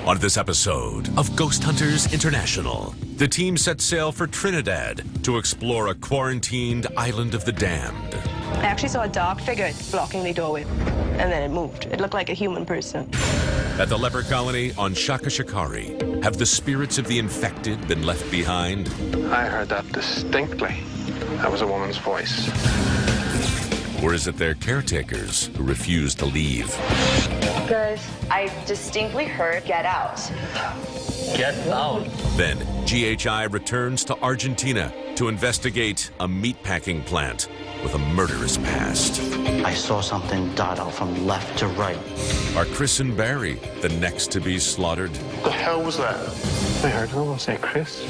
On this episode of Ghost Hunters International, the team set sail for Trinidad to explore a quarantined island of the damned. I actually saw a dark figure blocking the doorway, and then it moved. It looked like a human person. At the leper colony on Shaka Shikari, have the spirits of the infected been left behind? I heard that distinctly. That was a woman's voice. Or is it their caretakers who refuse to leave? Guys, I distinctly heard "get out." Get out. Then GHI returns to Argentina to investigate a meatpacking plant with a murderous past. I saw something dart out from left to right. Are Chris and Barry the next to be slaughtered? What the hell was that? I heard someone say Chris.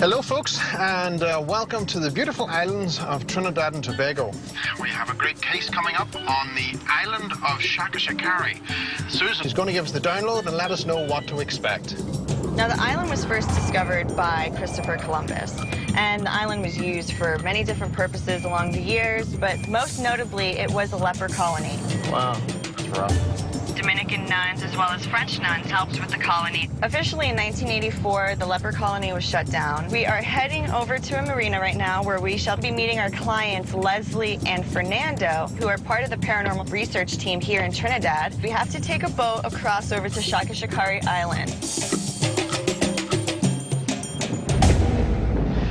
Hello folks, and welcome to the beautiful islands of Trinidad and Tobago. We have a great case coming up on the island of Shaka Shikari. Susan is going to give us the download and let us know what to expect. Now, the island was first discovered by Christopher Columbus, and the island was used for many different purposes along the years, but most notably, it was a leper colony. Wow, that's rough. Dominican nuns as well as French nuns helped with the colony. Officially in 1984, the leper colony was shut down. We are heading over to a marina right now where we shall be meeting our clients, Leslie and Fernando, who are part of the paranormal research team here in Trinidad. We have to take a boat across over to Shaka Shikari Island.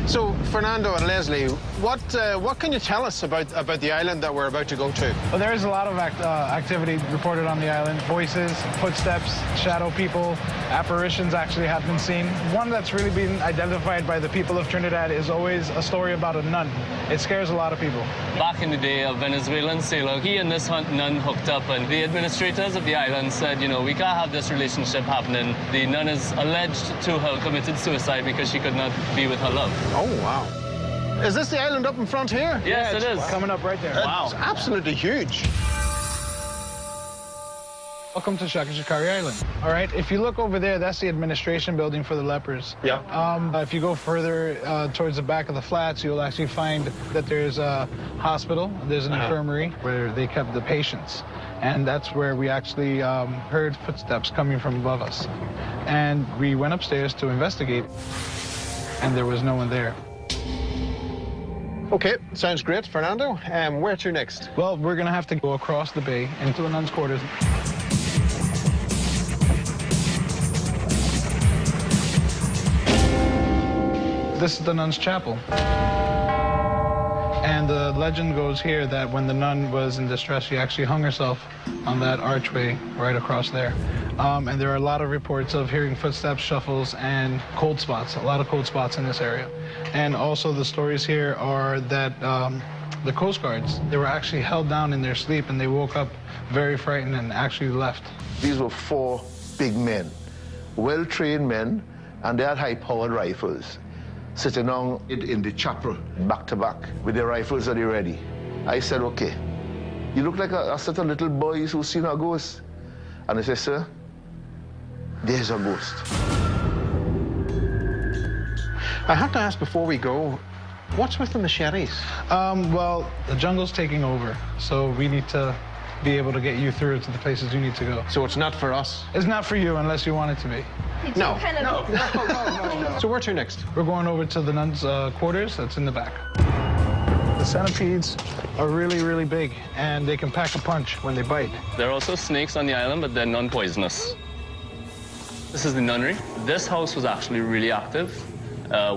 So, Fernando and Leslie, what can you tell us about the island that we're about to go to? Well, there is a lot of activity reported on the island. Voices, footsteps, shadow people, apparitions actually have been seen. One that's really been identified by the people of Trinidad is always a story about a nun. It scares a lot of people. Back in the day, a Venezuelan sailor, he and this nun hooked up, and the administrators of the island said, you know, we can't have this relationship happening. The nun is alleged to have committed suicide because she could not be with her love. Oh, wow. Is this the island up in front here? Yes, it is. Coming up right there. It's absolutely huge. Welcome to Shaka Shikari Island. All right, if you look over there, that's the administration building for the lepers. Yeah. If you go further towards the back of the flats, you'll actually find that there's a hospital, there's an infirmary where they kept the patients. And that's where we actually heard footsteps coming from above us. And we went upstairs to investigate, and there was no one there. Okay, sounds great, Fernando. Where to next? Well, we're gonna have to go across the bay into the nuns' quarters. This is the nuns' chapel. And the legend goes here that when the nun was in distress, she actually hung herself on that archway right across there. And there are a lot of reports of hearing footsteps, shuffles, and cold spots, a lot of cold spots in this area. And also the stories here are that the Coast Guards, they were actually held down in their sleep, and they woke up very frightened and actually left. These were 4 big men, well-trained men, and they had high-powered rifles, sitting on in the chapel, back to back, with their rifles at the ready. I said, okay, you look like a set of little boys who've seen a ghost. And they said, sir, there's a ghost. I have to ask before we go, what's with the machetes? Well, the jungle's taking over, so we need to be able to get you through to the places you need to go. So it's not for us? It's not for you unless you want it to be. No. So where to next? We're going over to the nuns' quarters. That's in the back. The centipedes are really, really big, and they can pack a punch when they bite. There are also snakes on the island, but they're non-poisonous. This is the nunnery. This house was actually really active.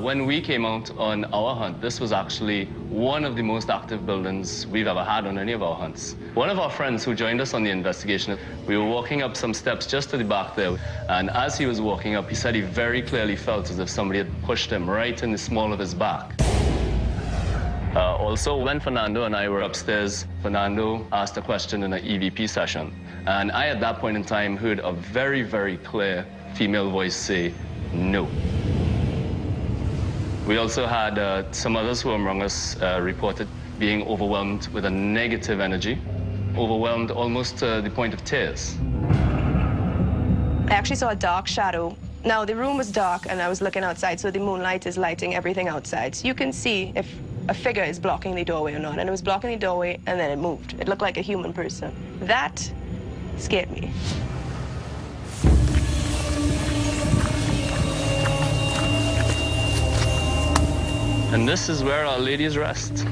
When we came out on our hunt, this was actually one of the most active buildings we've ever had on any of our hunts. One of our friends who joined us on the investigation, we were walking up some steps just to the back there, and as he was walking up, he said he very clearly felt as if somebody had pushed him right in the small of his back. Also, when Fernando and I were upstairs, Fernando asked a question in an EVP session. And I, at that point in time, heard a very, very clear female voice say, no. We also had some others who among us reported being overwhelmed with a negative energy, overwhelmed almost to the point of tears. I actually saw a dark shadow. Now, the room was dark, and I was looking outside, so the moonlight is lighting everything outside. So you can see if a figure is blocking the doorway or not. And it was blocking the doorway, and then it moved. It looked like a human person. That scared me. And this is where our ladies rest.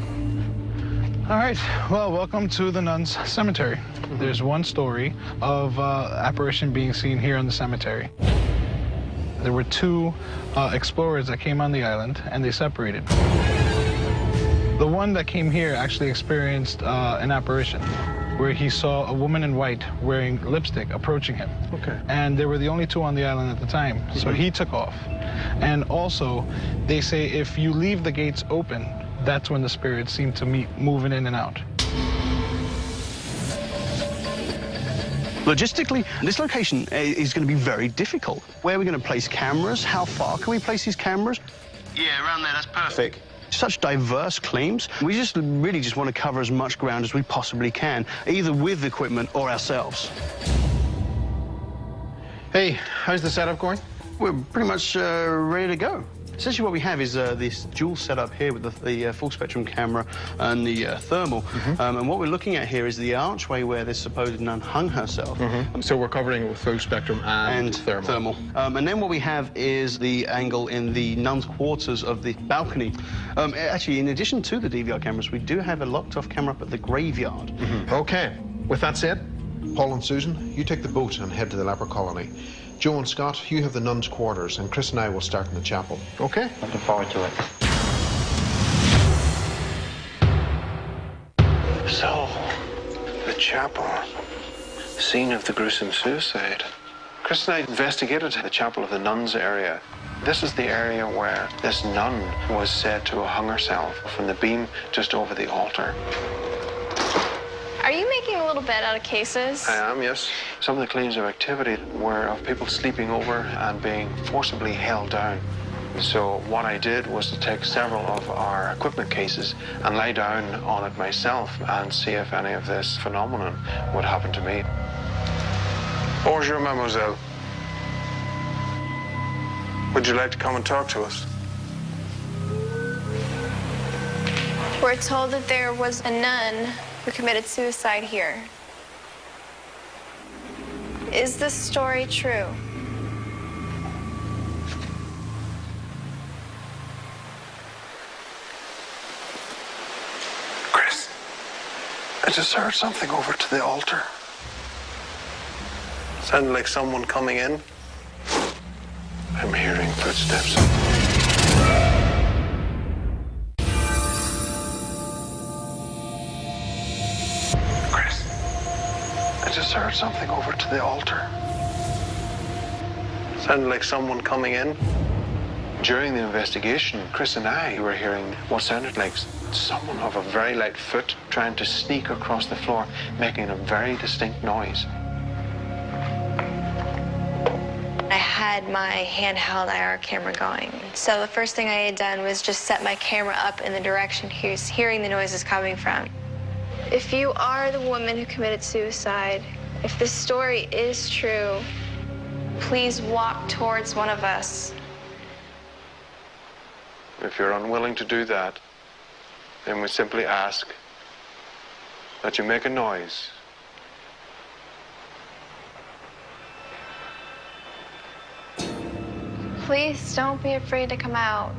All right, well, welcome to the Nuns Cemetery. There's one story of apparition being seen here in the cemetery. There were two explorers that came on the island, and they separated. The one that came here actually experienced an apparition where he saw a woman in white wearing lipstick approaching him. Okay. And they were the only two on the island at the time, so he took off. And also, they say if you leave the gates open, that's when the spirits seem to meet moving in and out. Logistically, this location is going to be very difficult. Where are we going to place cameras? How far can we place these cameras? Yeah, around there, that's perfect. Such diverse claims. We just really just want to cover as much ground as we possibly can, either with equipment or ourselves. Hey, how's the setup going? We're pretty much ready to go. Essentially what we have is this dual setup here with the full spectrum camera and the thermal. And what we're looking at here is the archway where this supposed nun hung herself. So we're covering it with full spectrum and thermal. And then what we have is the angle in the nuns' quarters of the balcony. Actually, in addition to the DVR cameras, we do have a locked-off camera up at the graveyard. Okay, with that said, Paul and Susan, you take the boat and head to the leper colony. Joe and Scott, you have the nuns' quarters, and Chris and I will start in the chapel. Okay? Looking forward to it. So, the chapel, scene of the gruesome suicide. Chris and I investigated the chapel of the nuns area. This is the area where this nun was said to have hung herself from the beam just over the altar. Are you making a little bed out of cases? I am, yes. Some of the claims of activity were of people sleeping over and being forcibly held down. So what I did was to take several of our equipment cases and lie down on it myself and see if any of this phenomenon would happen to me. Bonjour, mademoiselle. Would you like to come and talk to us? We're told that there was a nun who committed suicide here. Is this story true? Chris, I just heard something over to the altar. Sounded like someone coming in. I'm hearing footsteps. I just heard something over to the altar. Sounded like someone coming in. During the investigation, Chris and I were hearing what sounded like someone of a very light foot trying to sneak across the floor, making a very distinct noise. I had my handheld IR camera going. So the first thing I had done was just set my camera up in the direction he was hearing the noises coming from. If you are the woman who committed suicide, if this story is true, please walk towards one of us. If you're unwilling to do that, then we simply ask that you make a noise. Please don't be afraid to come out.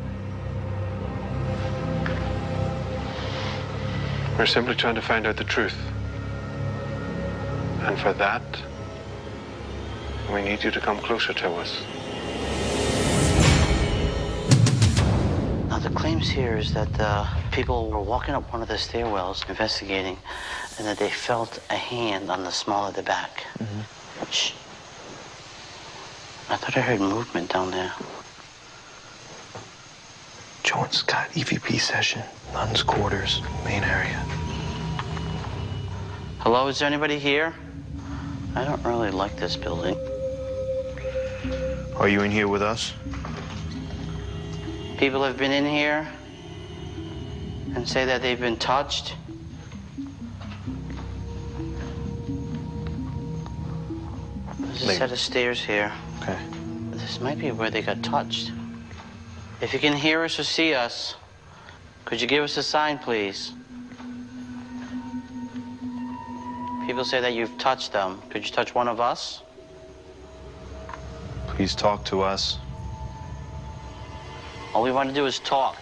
We're simply trying to find out the truth. And for that, we need you to come closer to us. Now, the claims here is that people were walking up one of the stairwells investigating, and that they felt a hand on the small of the back. Shh. I thought I heard movement down there. Joe and Scott, EVP session, nuns' quarters, main area. Hello, is there anybody here? I don't really like this building. Are you in here with us? People have been in here and say that they've been touched. There's a set of stairs here. Okay. This might be where they got touched. If you can hear us or see us, could you give us a sign, please? People say that you've touched them. Could you touch one of us? Please talk to us. All we want to do is talk.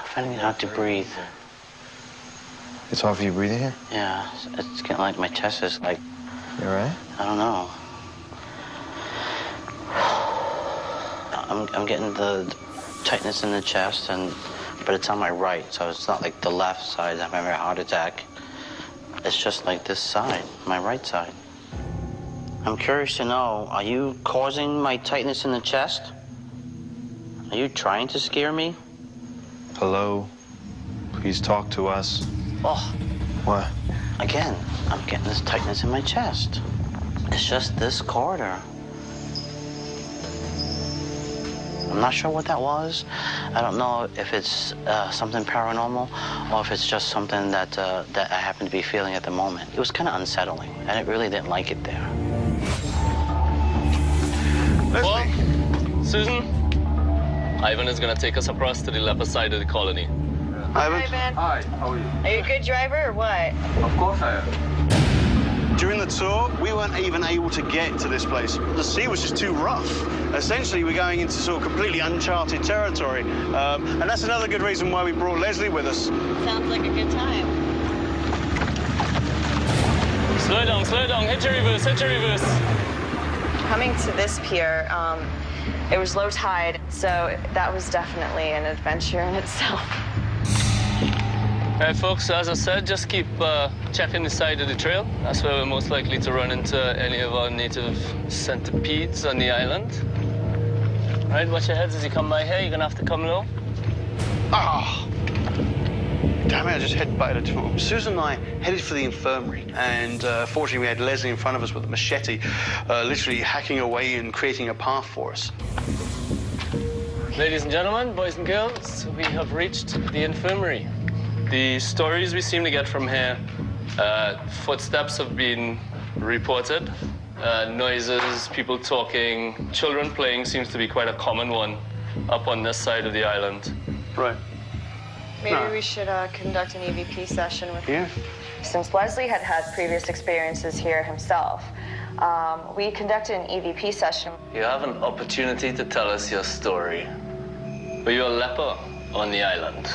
Finding it hard to breathe. It's hard for you breathing here? Yeah, it's getting like my chest is like... You all right? I don't know. I'm getting the tightness in the chest, but it's on my right, so it's not like the left side. I'm having a heart attack. It's just like this side, my right side. I'm curious to know, are you causing my tightness in the chest? Are you trying to scare me? Hello? Please talk to us. Oh. What? Again, I'm getting this tightness in my chest. It's just this corridor. I'm not sure what that was. I don't know if it's something paranormal or if it's just something that I happen to be feeling at the moment. It was kind of unsettling. I really didn't like it there. Well, Susan, Ivan is going to take us across to the leper side of the colony. Ivan? Hi, how are you? Are you a good driver or what? Of course I am. During the tour, we weren't even able to get to this place. The sea was just too rough. Essentially, we're going into sort of completely uncharted territory. And that's another good reason why we brought Leslie with us. Sounds like a good time. Slow down, hit your reverse. Coming to this pier, it was low tide, so that was definitely an adventure in itself. All right, folks, as I said, just keep checking the side of the trail. That's where we're most likely to run into any of our native centipedes on the island. All right, watch your heads as you come by here. You're going to have to come low. Oh, damn it, I just head-butted it. Susan and I headed for the infirmary, and fortunately we had Leslie in front of us with a machete, literally hacking away and creating a path for us. Ladies and gentlemen, boys and girls, we have reached the infirmary. The stories we seem to get from here, footsteps have been reported, noises, people talking, children playing seems to be quite a common one up on this side of the island. Right. Maybe we should conduct an EVP session with him. Since Leslie had previous experiences here himself, we conducted an EVP session. You have an opportunity to tell us your story. Were you a leper on the island?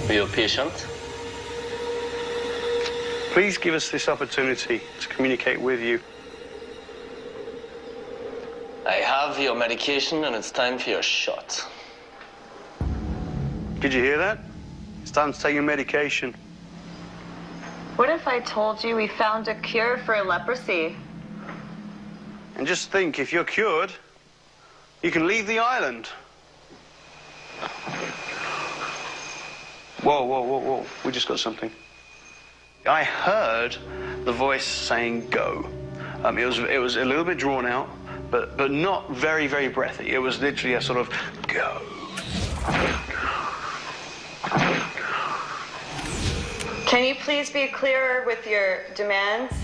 Were you a patient? Please give us this opportunity to communicate with you. I have your medication and it's time for your shot. Did you hear that? It's time to take your medication. What if I told you we found a cure for leprosy? And just think, if you're cured, you can leave the island. Whoa. We just got something. I heard the voice saying go. It was a little bit drawn out, but not very, very breathy. It was literally a sort of go. Can you please be clearer with your demands?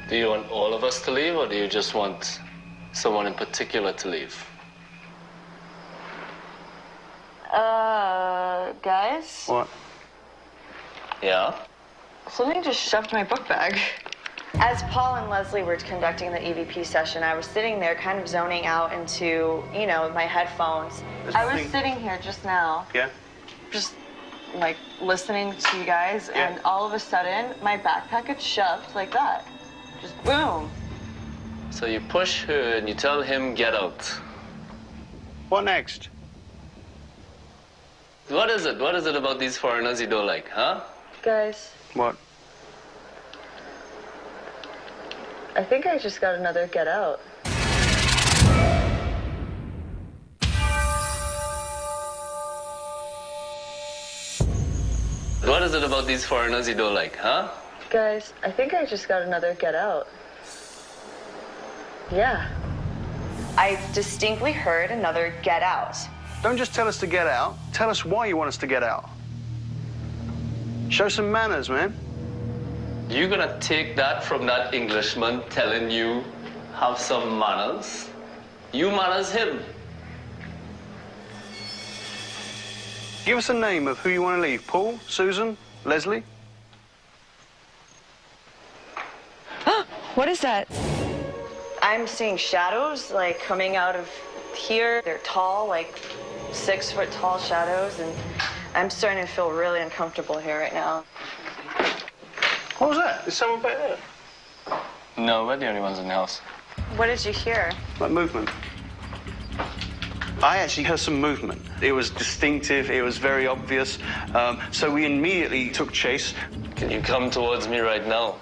Do you want all of us to leave, or do you just want someone in particular to leave? Guys? What? Yeah? Something just shoved my book bag. As Paul and Leslie were conducting the EVP session, I was sitting there kind of zoning out into, my headphones. I was sitting here just now. Yeah? Just, like, listening to you guys, Yeah. and all of a sudden, my backpack gets shoved like that. Just boom. So you push her and you tell him, get out. What next? What is it? What is it about these foreigners you don't like, huh? Guys, What? I think I just got another get out. What is it about these foreigners you don't like, huh? Guys, I think I just got another get out. Yeah. I distinctly heard another get out. Don't just tell us to get out. Tell us why you want us to get out. Show some manners, man. You gonna take that from that Englishman telling you have some manners? You manners him. Give us a name of who you want to leave. Paul, Susan, Leslie? What is that? I'm seeing shadows, like, coming out of here. They're tall, like 6 foot tall shadows, and I'm starting to feel really uncomfortable here right now. What was that? Is someone back there? No, we're the only ones in the house. What did you hear? Like movement. I actually heard some movement. It was distinctive, it was very obvious, so we immediately took chase. Can you come towards me right now?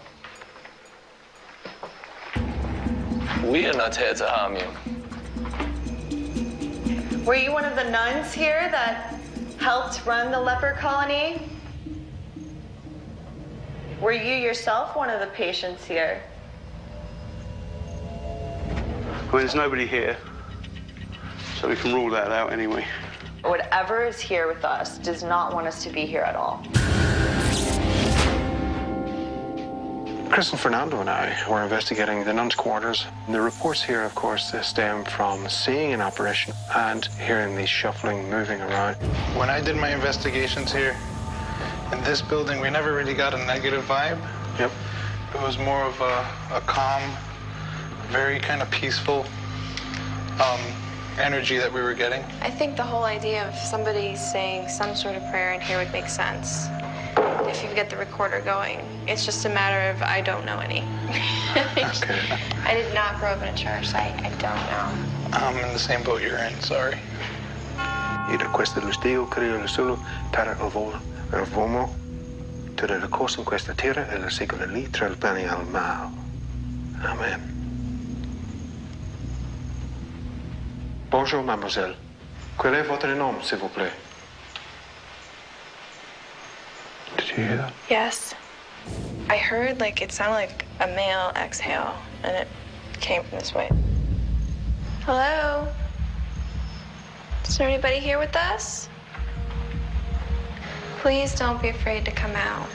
We are not here to harm you. Were you one of the nuns here that helped run the leper colony? Were you yourself one of the patients here? Well, there's nobody here, so we can rule that out anyway. Whatever is here with us does not want us to be here at all. Chris and Fernando and I were investigating the nuns' quarters. The reports here, of course, stem from seeing an apparition and hearing the shuffling moving around. When I did my investigations here, in this building, we never really got a negative vibe. Yep. It was more of a calm, very kind of peaceful energy that we were getting. I think the whole idea of somebody saying some sort of prayer in here would make sense. If you get the recorder going. It's just a matter of I don't know any. Okay. I did not grow up in a church, so I don't know. I'm in the same boat you're in, sorry. Ida questa lustigo credo solo tara vomo to the course in questa terra e la secola lì tra il bene al mal. Amen. Bonjour, mademoiselle. Quel est votre nom, s'il vous plaît? Did you hear that? Yes. I heard, like, it sounded like a male exhale, and it came from this way. Hello? Is there anybody here with us? Please don't be afraid to come out.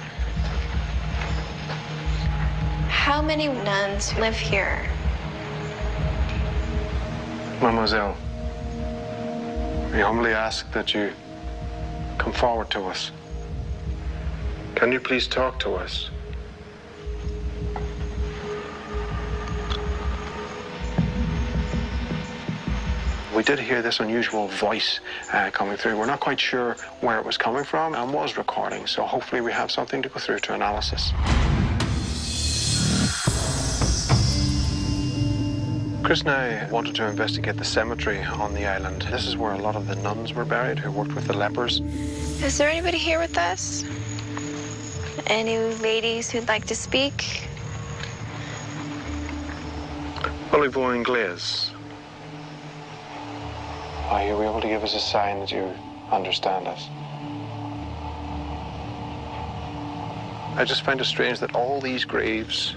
How many nuns live here? Mademoiselle, we humbly ask that you come forward to us. Can you please talk to us? We did hear this unusual voice coming through. We're not quite sure where it was coming from and was recording, so hopefully we have something to go through to analysis. Chris and I wanted to investigate the cemetery on the island. This is where a lot of the nuns were buried who worked with the lepers. Is there anybody here with us? Any ladies who'd like to speak? Parlez-vous anglais? Are you able to give us a sign that you understand us? I just find it strange that all these graves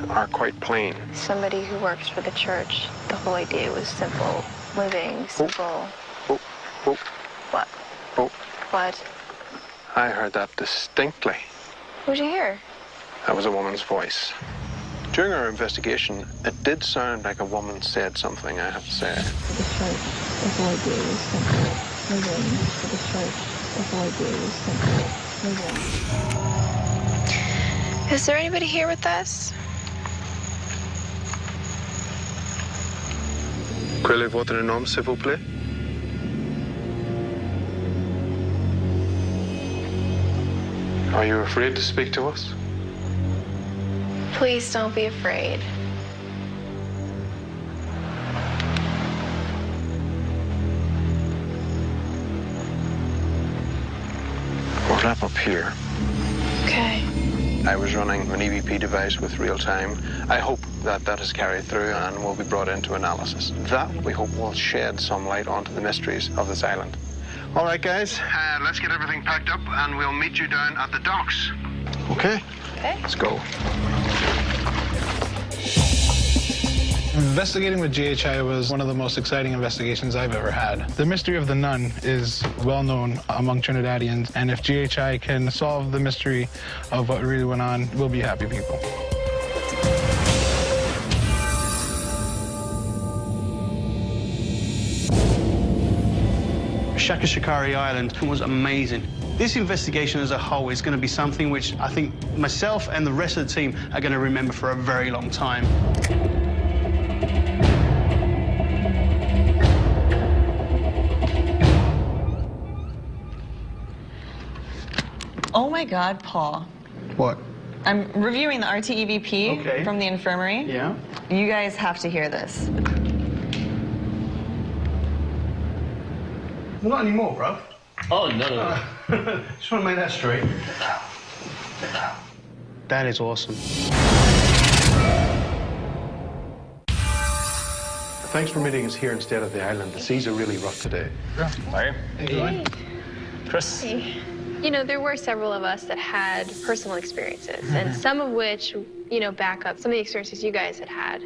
are quite plain. Somebody who works for the church. The whole idea was simple living, simple... What? What? I heard that distinctly. What'd you hear? That was a woman's voice. During our investigation, it did sound like a woman said something, I have to say. For the church, the whole idea was simple living. For the church, the whole idea was simple living. Is there anybody here with us? Quel est votre nom, s'il vous plaît? Are you afraid to speak to us? Please don't be afraid. We'll wrap up here. Okay. I was running an EVP device with real time. I hope that that is carried through and will be brought into analysis. That, we hope, will shed some light onto the mysteries of this island. All right, guys, let's get everything packed up and we'll meet you down at the docks. Okay. Okay. Let's go. Investigating with GHI was one of the most exciting investigations I've ever had. The mystery of the nun is well known among Trinidadians, and if GHI can solve the mystery of what really went on, we'll be happy people. Shakashakari Island was amazing. This investigation as a whole is going to be something which I think myself and the rest of the team are going to remember for a very long time. Oh my God, Paul. What? I'm reviewing the RTEVP from the infirmary. Yeah? You guys have to hear this. Well, not anymore, bro. Oh, no. Just want to make that straight. That is awesome. Thanks for meeting us here instead of the island. The seas are really rough today. Hi. Chris. You know, there were several of us that had personal experiences, and some of which, you know, back up some of the experiences you guys had had.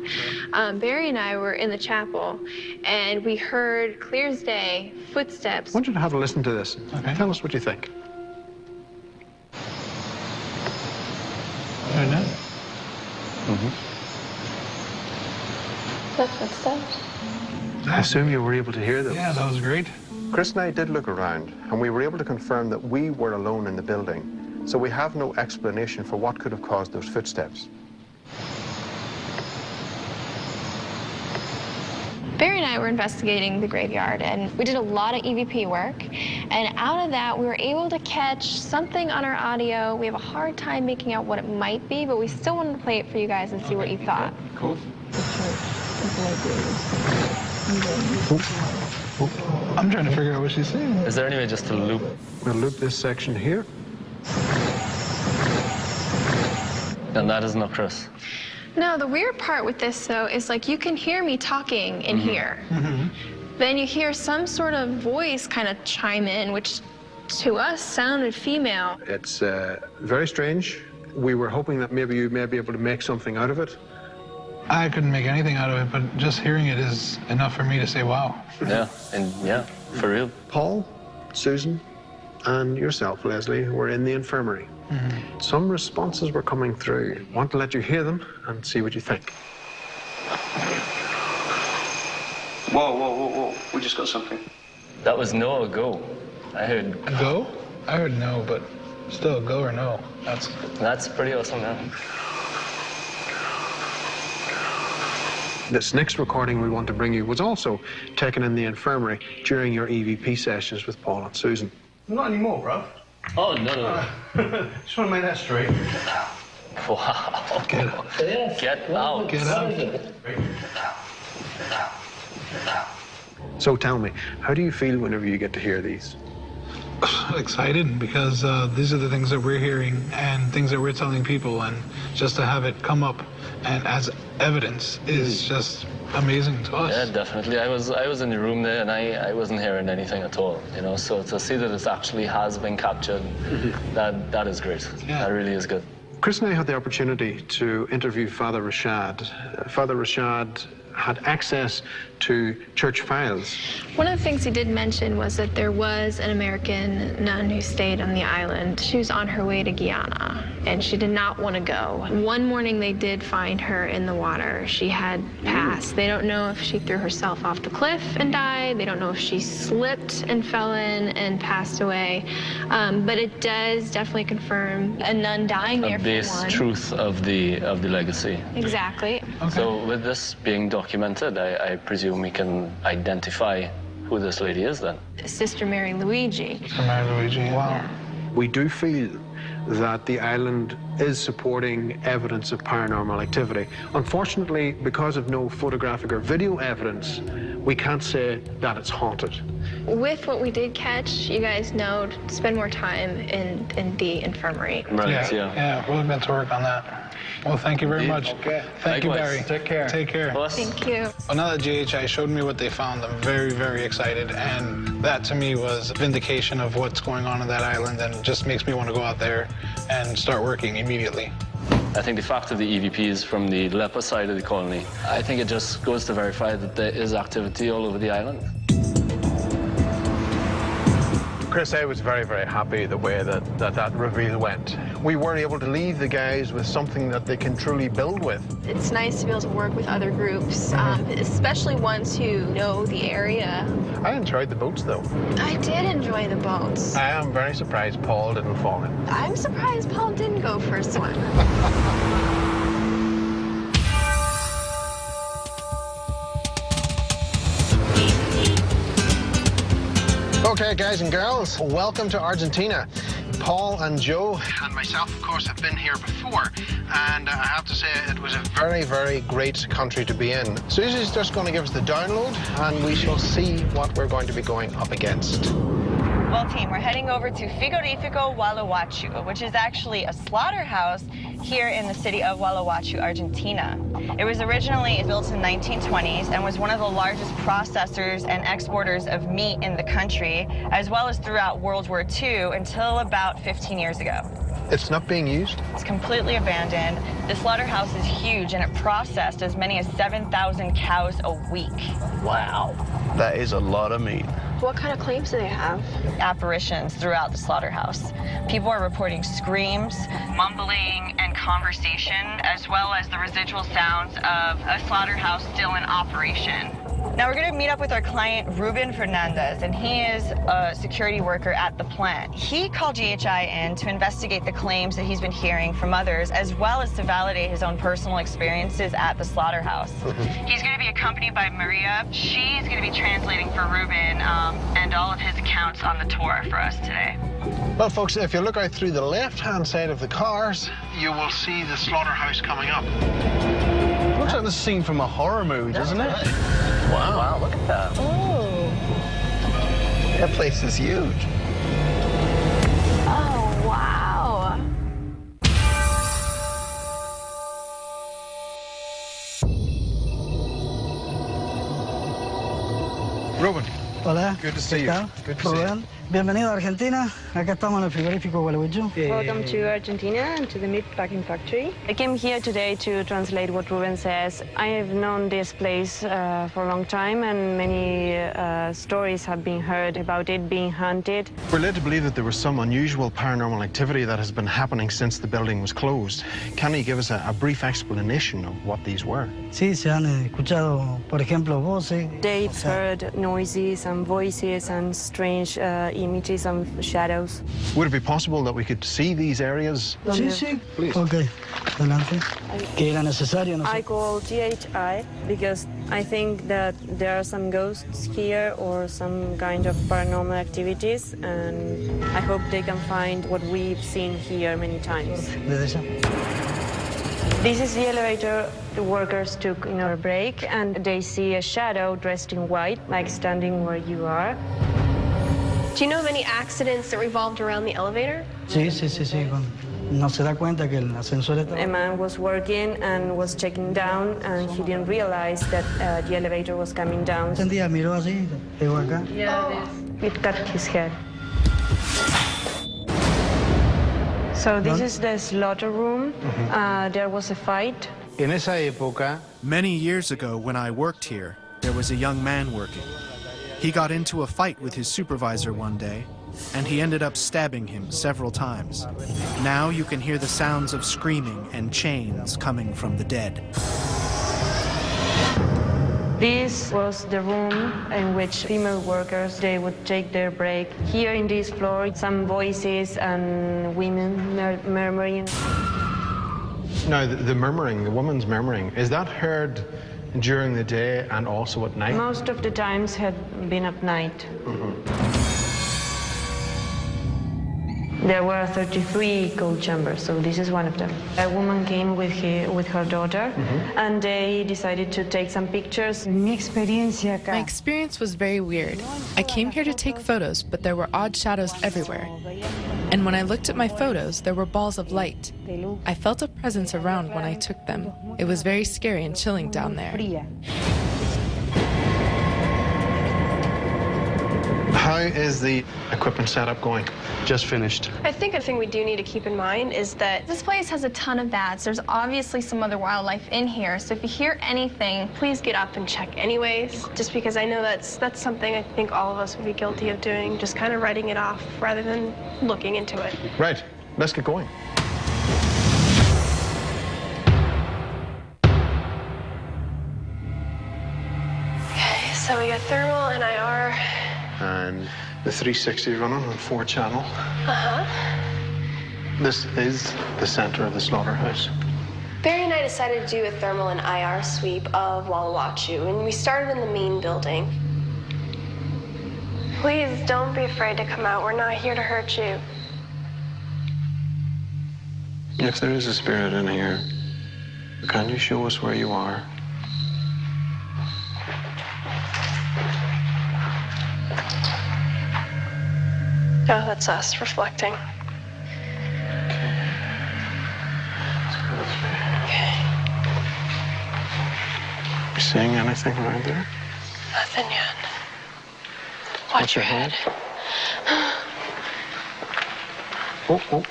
Barry and I were in the chapel, and we heard clear as day footsteps. I want you to have a listen to this. Okay. Tell us what you think. I know. The footsteps? I assume you were able to hear them. Yeah, that was great. Chris and I did look around, and we were able to confirm that we were alone in the building, so we have no explanation for what could have caused those footsteps. Barry and I were investigating the graveyard, and we did a lot of EVP work, and out of that we were able to catch something on our audio. We have a hard time making out what it might be, but we still wanted to play it for you guys and see what you thought. Cool. I'm trying to figure out what she's saying. Is there any way just to loop? We'll loop this section here. And that is not Chris. No, the weird part with this, though, is like you can hear me talking in here. Then you hear some sort of voice kind of chime in, which to us sounded female. It's very strange. We were hoping that maybe you may be able to make something out of it. I couldn't make anything out of it, but just hearing it is enough for me to say, wow. Yeah, and yeah, for real. Paul, Susan, and yourself, Leslie, were in the infirmary. Some responses were coming through. I want to let you hear them and see what you think. Whoa. We just got something. That was no or go. I heard... Go? I heard no, but still, go or no. That's pretty awesome, now. This next recording we want to bring you was also taken in the infirmary during your EVP sessions with Paul and Susan. Not anymore, bro. Oh, no. Just want to make that straight. Wow. Get out. Get out. Get out. So tell me, how do you feel whenever you get to hear these? Excited, because these are the things that we're hearing and things that we're telling people, and just to have it come up and as evidence is just amazing to us. Yeah, definitely. I was in the room there, and I wasn't hearing anything at all, you know, so to see that it actually has been captured, that is great. Yeah. That really is good. Chris and I had the opportunity to interview Father Rashad. Father Rashad had access to church files. One of the things he did mention was that there was an American nun who stayed on the island. She was on her way to Guyana, and she did not want to go. One morning they did find her in the water. She had passed. They don't know if she threw herself off the cliff and died. They don't know if she slipped and fell in and passed away. But it does definitely confirm a nun dying there for one. A base truth of the legacy. Exactly. Okay. So with this being documented, I presume we can identify who this lady is then. Sister Mary Luigi. Sister Mary Luigi, wow. Yeah. We do feel that the island is supporting evidence of paranormal activity. Unfortunately, because of no photographic or video evidence, we can't say that it's haunted. With what we did catch, you guys know to spend more time in the infirmary. Right, Yeah, we're meant to work on that. Well, thank you very much. Okay. Thank you, Likewise. Barry. Take care. Take care. Thank you. Well, now that GHI showed me what they found, I'm very, very excited. And that, to me, was vindication of what's going on that island, and just makes me want to go out there and start working immediately. I think the fact of the EVPs from the leper side of the colony, I think it just goes to verify that there is activity all over the island. Chris, I was very, very happy the way that reveal went. We were able to leave the guys with something that they can truly build with. It's nice to be able to work with other groups, especially ones who know the area. I enjoyed the boats, though. I did enjoy the boats. I am very surprised Paul didn't fall in. I'm surprised Paul didn't go for a swim. Okay, guys and girls, welcome to Argentina. Paul and Joe and myself, of course, have been here before, and I have to say it was a very, very great country to be in. Susie's just going to give us the download, and we shall see what we're going to be going up against. Well, team, we're heading over to Frigorífico Gualeguaychú, which is actually a slaughterhouse here in the city of Gualeguaychú, Argentina. It was originally built in the 1920s and was one of the largest processors and exporters of meat in the country, as well as throughout World War II until about 15 years ago. It's not being used? It's completely abandoned. The slaughterhouse is huge, and it processed as many as 7,000 cows a week. Wow. That is a lot of meat. What kind of claims do they have? Apparitions throughout the slaughterhouse. People are reporting screams, mumbling, and conversation, as well as the residual sounds of a slaughterhouse still in operation. Now we're going to meet up with our client, Ruben Fernandez, and he is a security worker at the plant. He called GHI in to investigate the claims that he's been hearing from others, as well as to validate his own personal experiences at the slaughterhouse. He's going to be accompanied by Maria. She's going to be translating for Ruben and all of his accounts on the tour for us today. Well, folks, if you look out through the left-hand side of the cars, you will see the slaughterhouse coming up. Looks like the scene from a horror movie, doesn't it? Wow. Wow, look at that. Oh. That place is huge. Oh, wow. Ruben. Hola. Good to see you. Good to see you. Bienvenido a Argentina. Acá estamos en el frigorífico Gualeguaychú. Welcome to Argentina and to the meat packing factory. I came here today to translate what Ruben says. I have known this place for a long time, and many stories have been heard about it being haunted. We're led to believe that there was some unusual paranormal activity that has been happening since the building was closed. Can you give us a brief explanation of what these were? Sí, se han escuchado, por ejemplo, voces. They've heard noises and voices and strange images and shadows. Would it be possible that we could see these areas? Sí, sí. Please. Ok, adelante. Que era necesario, no sé. I call GHI because I think that there are some ghosts here or some kind of paranormal activities, and I hope they can find what we've seen here many times. Desde allá. This is the elevator the workers took in our break, and they see a shadow dressed in white, like standing where you are. Do you know of any accidents that revolved around the elevator? Sí, sí, sí, sí. No se da cuenta que el ascensor está... A man was working and was checking down, and he didn't realize that the elevator was coming down. Un día miró así, pegó acá. Yeah, it cut his head. So this is the slaughter room. There was a fight. En esa época, many years ago when I worked here, there was a young man working. He got into a fight with his supervisor one day, and he ended up stabbing him several times. Now you can hear the sounds of screaming and chains coming from the dead. This was the room in which female workers, they would take their break. Here in this floor, some voices and women murmuring. Now, the murmuring, the woman's murmuring, is that heard during the day and also at night? Most of the times had been at night. There were 33 cold chambers, so this is one of them. A woman came with her daughter, and they decided to take some pictures. My experience was very weird. I came here to take photos, but there were odd shadows everywhere. And when I looked at my photos, there were balls of light. I felt a presence around when I took them. It was very scary and chilling down there. How is the equipment setup going? Just finished. I think a thing we do need to keep in mind is that This place has a ton of bats. There's obviously some other wildlife in here, so if you hear anything, please get up and check anyways, just because I know that's something I think all of us would be guilty of doing, just kind of writing it off rather than looking into it. Right. Let's get going. Okay, so we got thermal and IR. And the 360 running on 4-channel. This is the center of the slaughterhouse. Barry and I decided to do a thermal and IR sweep of Waluwachu, and we started in the main building. Please don't be afraid to come out. We're not here to hurt you. If there is a spirit in here, can you show us where you are? Oh, that's us reflecting. Okay. You seeing anything around there? Nothing yet. Watch your head. Oh. What?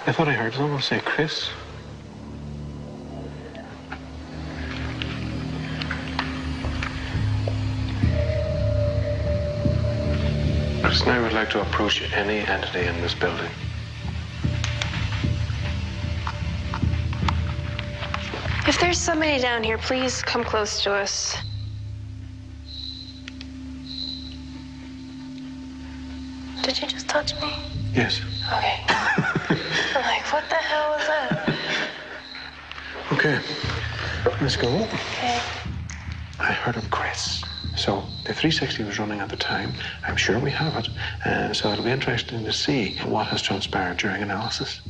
I thought I heard someone say Chris. Now I would like to approach any entity in this building. If there's somebody down here, please come close to us. Did you just touch me? Yes. Okay. I'm like, what the hell was that? Okay, let's go. Okay. I heard of Chris. So the 360 was running at the time. I'm sure we have it. So it'll be interesting to see what has transpired during analysis.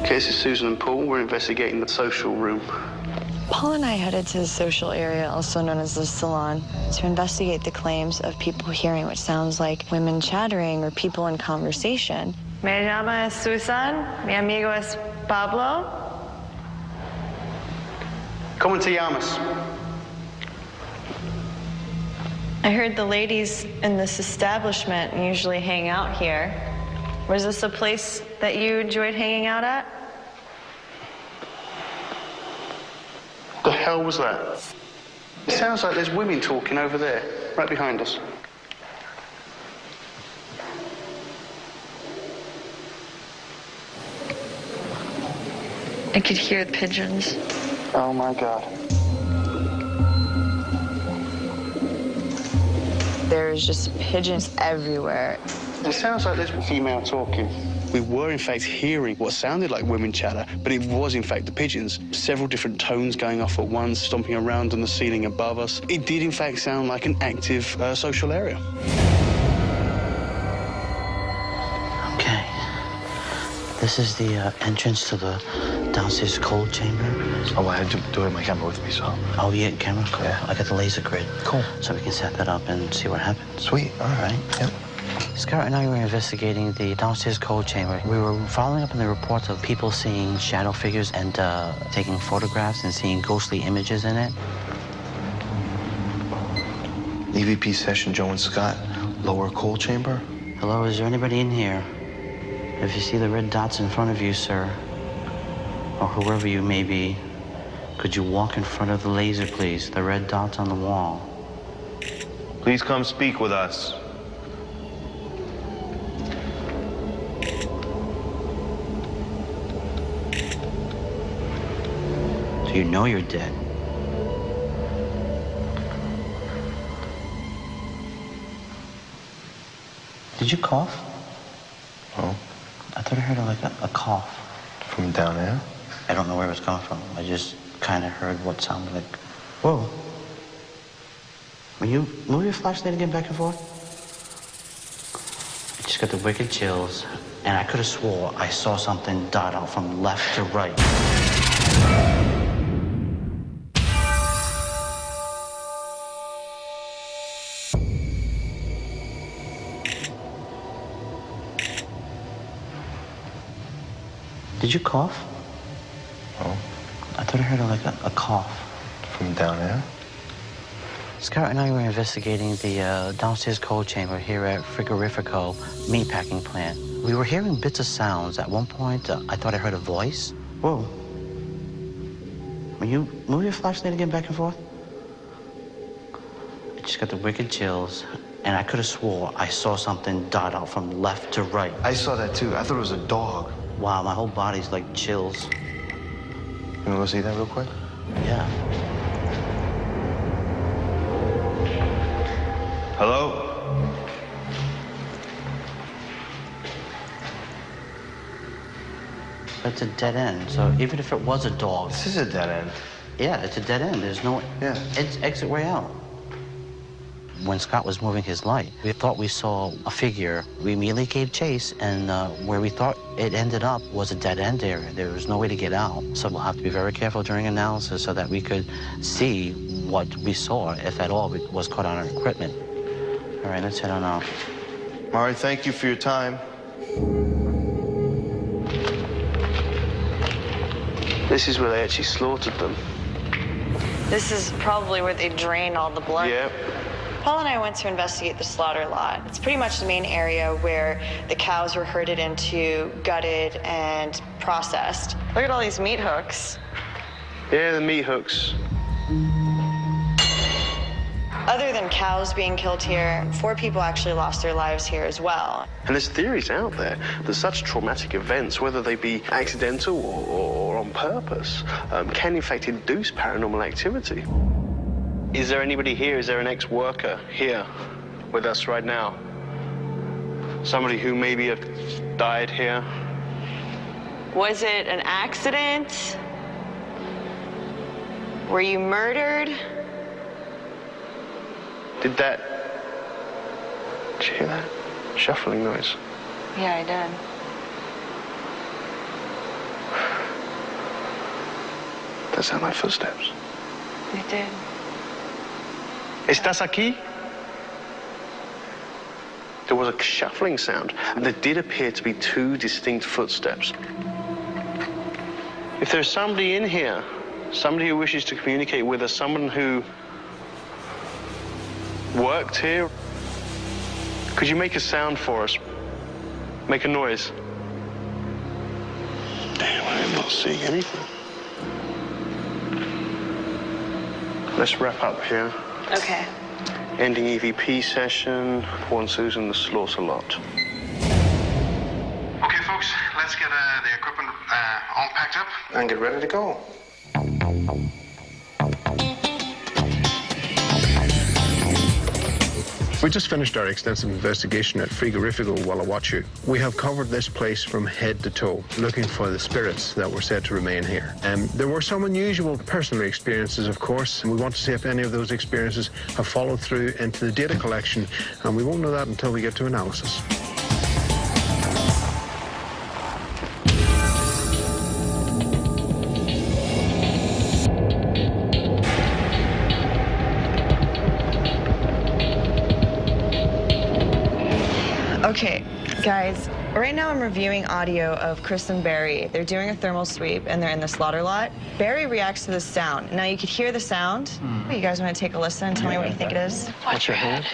Okay, this is Susan and Paul. We're investigating the social room. Paul and I headed to the social area, also known as the salon, to investigate the claims of people hearing what sounds like women chattering or people in conversation. Me llamo es Susan. Mi amigo es Pablo. Come and llamas. I heard the ladies in this establishment usually hang out here. Was this a place that you enjoyed hanging out at? What the hell was that? It sounds like there's women talking over there, right behind us. I could hear the pigeons. Oh my God. There's just pigeons everywhere. It sounds like there's a female talking. We were, in fact, hearing what sounded like women chatter, but it was, in fact, the pigeons. Several different tones going off at once, stomping around on the ceiling above us. It did, in fact, sound like an active social area. Okay. This is the entrance to the downstairs cold chamber. Oh, I do have my camera with me, so. Oh, yeah, camera? Cool. Yeah. I got the laser grid. Cool. So we can set that up and see what happens. Sweet. All right. Yep. Scott and I were investigating the downstairs cold chamber. We were following up on the reports of people seeing shadow figures and taking photographs and seeing ghostly images in it. EVP session, Joe and Scott, lower cold chamber. Hello, is there anybody in here? If you see the red dots in front of you, sir, or whoever you may be, could you walk in front of the laser, please? The red dots on the wall. Please come speak with us. Do you know you're dead? Did you cough? Oh. I thought I heard like a cough. From down there? I don't know where it was coming from. I just kind of heard what sounded like, whoa. Will you move your flashlight again back and forth? I just got the wicked chills, and I could have swore I saw something dart out from left to right. Did you cough? Oh. I thought I heard like a cough. From down there? Scott and I were investigating the downstairs cold chamber here at Frigorifico meatpacking plant. We were hearing bits of sounds. At one point, I thought I heard a voice. Whoa. Will you move your flashlight again back and forth? I just got the wicked chills, and I could have swore I saw something dart out from left to right. I saw that too. I thought it was a dog. Wow, my whole body's like chills. You wanna go see that real quick? Yeah. Hello? It's a dead end, so even if it was a dog... This is a dead end. Yeah, it's a dead end. There's no... Yeah. It's exit way out. When Scott was moving his light, we thought we saw a figure. We immediately gave chase, and where we thought it ended up was a dead-end area. There was no way to get out. So we'll have to be very careful during analysis so that we could see what we saw, if at all, was caught on our equipment. All right, let's head on out. All right, thank you for your time. This is where they actually slaughtered them. This is probably where they drain all the blood. Yep. Paul and I went to investigate the slaughter lot. It's pretty much the main area where the cows were herded into, gutted, and processed. Look at all these meat hooks. Yeah, the meat hooks. Other than cows being killed here, 4 people actually lost their lives here as well. And there's theories out there that such traumatic events, whether they be accidental or on purpose, can in fact induce paranormal activity. Is there anybody here? Is there an ex-worker here with us right now? Somebody who maybe have died here? Was it an accident? Were you murdered? Did you hear that? Shuffling noise. Yeah, I did. That sound like footsteps. It did. ¿Estás aquí? There was a shuffling sound, and there did appear to be 2 distinct footsteps. If there's somebody in here, somebody who wishes to communicate with us, someone who worked here, could you make a sound for us? Make a noise. Damn, I'm not seeing anything. Let's wrap up here. Okay. Ending EVP session, Paul and Susan, the slaughter lot. Okay, folks, let's get the equipment all packed up and get ready to go. We just finished our extensive investigation at Frigorifico Wallawachu. We have covered this place from head to toe, looking for the spirits that were said to remain here. There were some unusual personal experiences, of course, and we want to see if any of those experiences have followed through into the data collection, and we won't know that until we get to analysis. Okay, guys, right now I'm reviewing audio of Chris and Barry. They're doing a thermal sweep, and they're in the slaughter lot. Barry reacts to the sound. Now, you could hear the sound. You guys want to take a listen and tell me what you think it is? Watch your hand.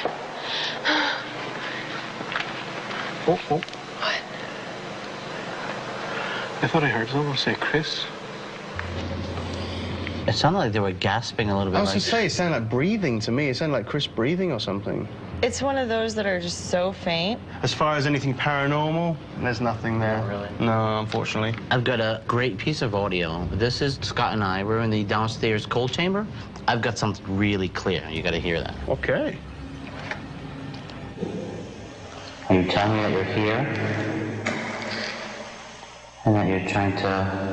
Oh. What? I thought I heard someone say Chris. It sounded like they were gasping a little bit. I was to say, it sounded like breathing to me. It sounded like Chris breathing or something. It's one of those that are just so faint. As far as anything paranormal, there's nothing there. Not really. No, unfortunately. I've got a great piece of audio. This is Scott and I. We're in the downstairs cold chamber. I've got something really clear. You got to hear that. Okay. Are you telling me that you're here? And that you're trying to...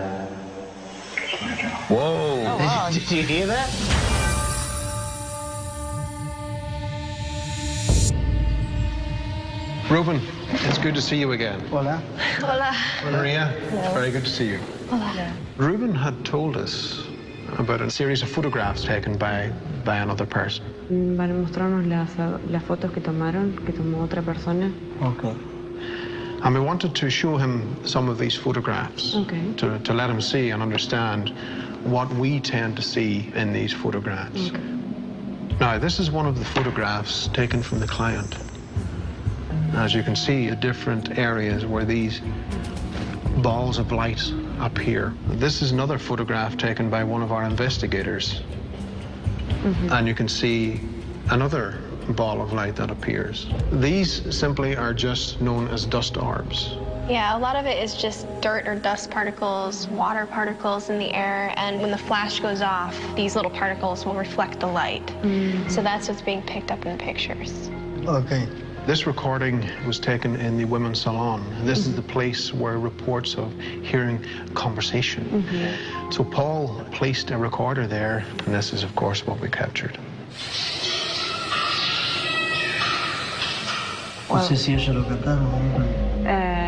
Whoa. Oh, wow. Did you hear that? Ruben, it's good to see you again. Hola. Hola. Maria, Hello. very good to see you. Hola. Ruben had told us about a series of photographs taken by another person. Van a mostrarnos las fotos que tomó otra persona. Okay. And we wanted to show him some of these photographs to let him see and understand what we tend to see in these photographs. Now, this is one of the photographs taken from the client. As you can see, at different areas where these balls of light appear. This is another photograph taken by one of our investigators. And you can see another ball of light that appears. These simply are just known as dust orbs. Yeah, a lot of it is just dirt or dust particles, water particles in the air, and when the flash goes off, these little particles will reflect the light. So that's what's being picked up in the pictures. Okay. This recording was taken in the women's salon. This is the place where reports of hearing conversation. So Paul placed a recorder there, and this is, of course, what we captured.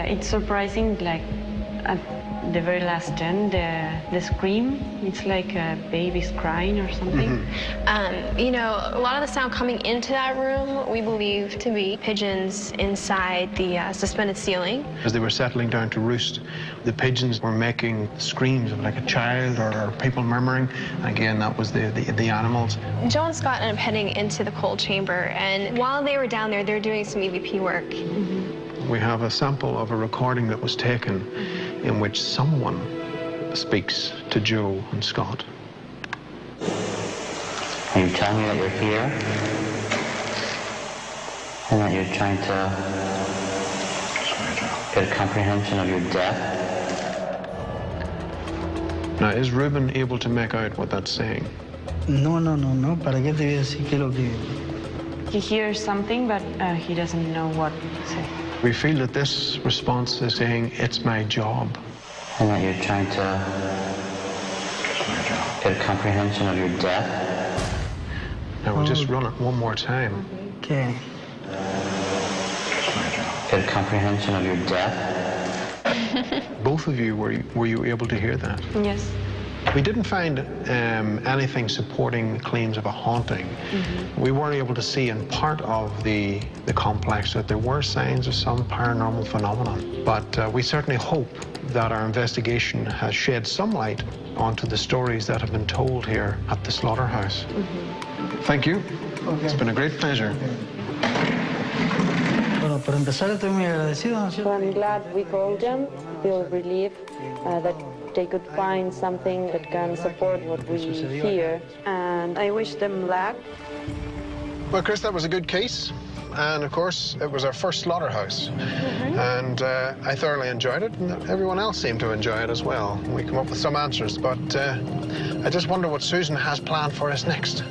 It's surprising, like at the very last turn, the scream, it's like a baby's crying or something. You know, a lot of the sound coming into that room we believe to be pigeons inside the suspended ceiling. As they were settling down to roost, the pigeons were making screams of like a child or people murmuring. And again, that was the animals. Joe and Scott ended up heading into the cold chamber, and while they were down there, they were doing some EVP work. We have a sample of a recording that was taken in which someone speaks to Joe and Scott. Are you telling me that you're here? And that you're trying to get a comprehension of your death? Now, is Ruben able to make out what that's saying? No. ¿Para qué te voy a decir qué es lo que...? He hears something, but he doesn't know what to say. We feel that this response is saying, it's my job. And that you're trying to get a comprehension of your death? Now, we'll just run it one more time. Okay. Get a comprehension of your death? Both of you, were you able to hear that? Yes. We didn't find anything supporting claims of a haunting. We were able to see in part of the complex that there were signs of some paranormal phenomenon. But we certainly hope that our investigation has shed some light onto the stories that have been told here at the slaughterhouse. Thank you. It's been a great pleasure. Bueno, para empezar, estoy muy agradecido. So I'm glad we called them. Feel relieved that they could find something that can support what we hear. And I wish them luck. Well, Chris, that was a good case. And, of course, it was our first slaughterhouse. And I thoroughly enjoyed it, and everyone else seemed to enjoy it as well. We come up with some answers, but I just wonder what Susan has planned for us next.